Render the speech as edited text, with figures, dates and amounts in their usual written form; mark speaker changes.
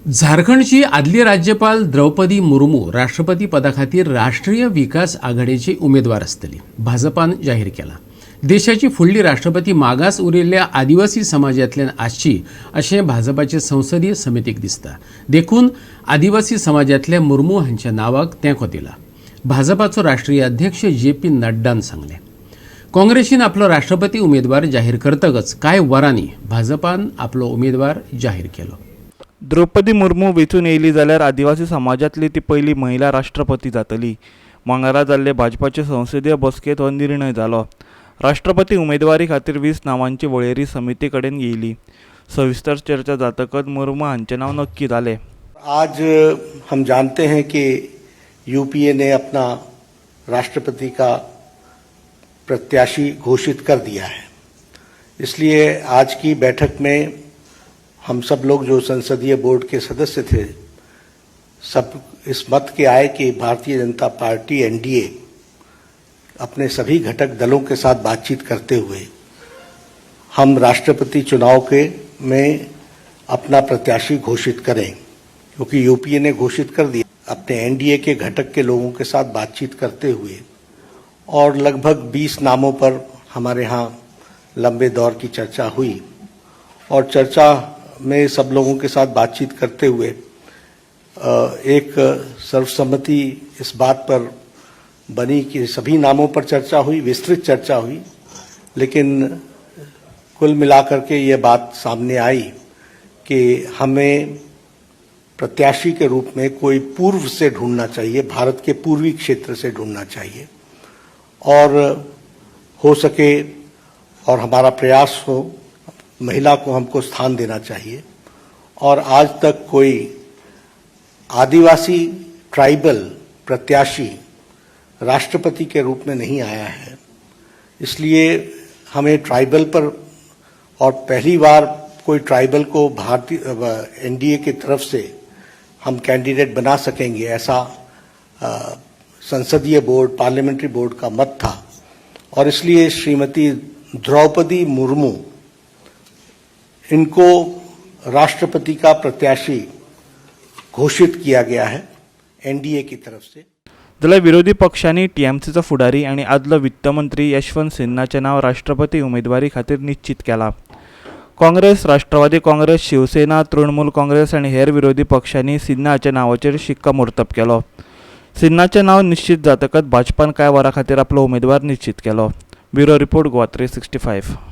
Speaker 1: झारखंडची आदली राज्यपाल द्रौपदी मुर्मू राष्ट्रपती पदाखातीर राष्ट्रीय विकास आघाडीची उमेदवार असतली भाजपान जाहीर केला। देशाची फुडली राष्ट्रपती मागास उरिल्ल्या आदिवासी समाजातल्यान आसची अशें भाजपाचे संसदीय समितीक दिसता। देखून आदिवासी समाजातल्या मुर्मू हांच्या नावाक तेंको दिला। भाजपाचो राष्ट्रीय अध्यक्ष जे.पी. नड्डान सांगले। काँग्रेसीन आपलो राष्ट्रपती उमेदवार जाहीर करतकच कांय वरांनी भाजपान आपलो उमेदवार जाहीर केलो।
Speaker 2: द्रौपदी मुर्मू वेंचून येयली जाल्यार आदिवासी समाजातली ती पहिली महिला राष्ट्रपती जातली। मंगळारा जाल्ले भाजपाचे संसदीय बसकेत हो निर्णय जालो। राष्ट्रपती उमेदवारी खातीर 20 नांवांची वळेरी समिती कडेन येयली। सविस्तर चर्चा जातकच मुर्मू हांचें नांव नक्की जालें।
Speaker 3: आज हम जानते हैं कि यूपीए ने अपना राष्ट्रपति का प्रत्याशी घोषित कर दिया है। इसलिए आज की बैठक में हम सब लोग जो संसदीय बोर्ड के सदस्य थे, सब इस मत के आए कि भारतीय जनता पार्टी एनडीए अपने सभी घटक दलों के साथ बातचीत करते हुए हम राष्ट्रपति चुनाव में अपना प्रत्याशी घोषित करें, क्योंकि यूपीए ने घोषित कर दिया। अपने एनडीए के घटक के लोगों के साथ बातचीत करते हुए और लगभग 20 नामों पर हमारे यहाँ लंबे दौर की चर्चा हुई और चर्चा में सब लोगों के साथ बातचीत करते हुए एक सर्वसम्मति इस बात पर बनी कि सभी नामों पर चर्चा हुई, विस्तृत चर्चा हुई, लेकिन कुल मिलाकर के ये बात सामने आई कि हमें प्रत्याशी के रूप में कोई पूर्व से ढूंढना चाहिए, भारत के पूर्वी क्षेत्र से ढूंढना चाहिए और हो सके और हमारा प्रयास हो महिला को हमको स्थान देना चाहिए। और आज तक कोई आदिवासी ट्राइबल प्रत्याशी राष्ट्रपति के रूप में नहीं आया है, इसलिए हमें ट्राइबल पर और पहली बार कोई ट्राइबल को भारतीय एनडीए की तरफ से हम कैंडिडेट बना सकेंगे, ऐसा संसदीय बोर्ड पार्लियामेंट्री बोर्ड का मत था। और इसलिए श्रीमती द्रौपदी मुर्मू इनको राष्ट्रपति का प्रत्याशी घोषित किया गया है एनडीए की तरफ से।
Speaker 2: जाल्यार विरोधी पक्षांनी टीएमसीचो फुडारी आनी आदलो वित्त मंत्री यशवंत सिन्हाचें नांव राष्ट्रपती उमेदवारी खातीर निश्चित केलां। काँग्रेस, राष्ट्रवादी काँग्रेस, शिवसेना, तृणमूल काँग्रेस आनी हेर विरोधी पक्षांनी सिन्हाच्या नांवाचेर शिक्कामोर्तब केलो। सिन्हाचें नांव निश्चित जातकच भाजपान कांय वरां खातीर आपलो उमेदवार निश्चित केलो। Bureau report Goa 365।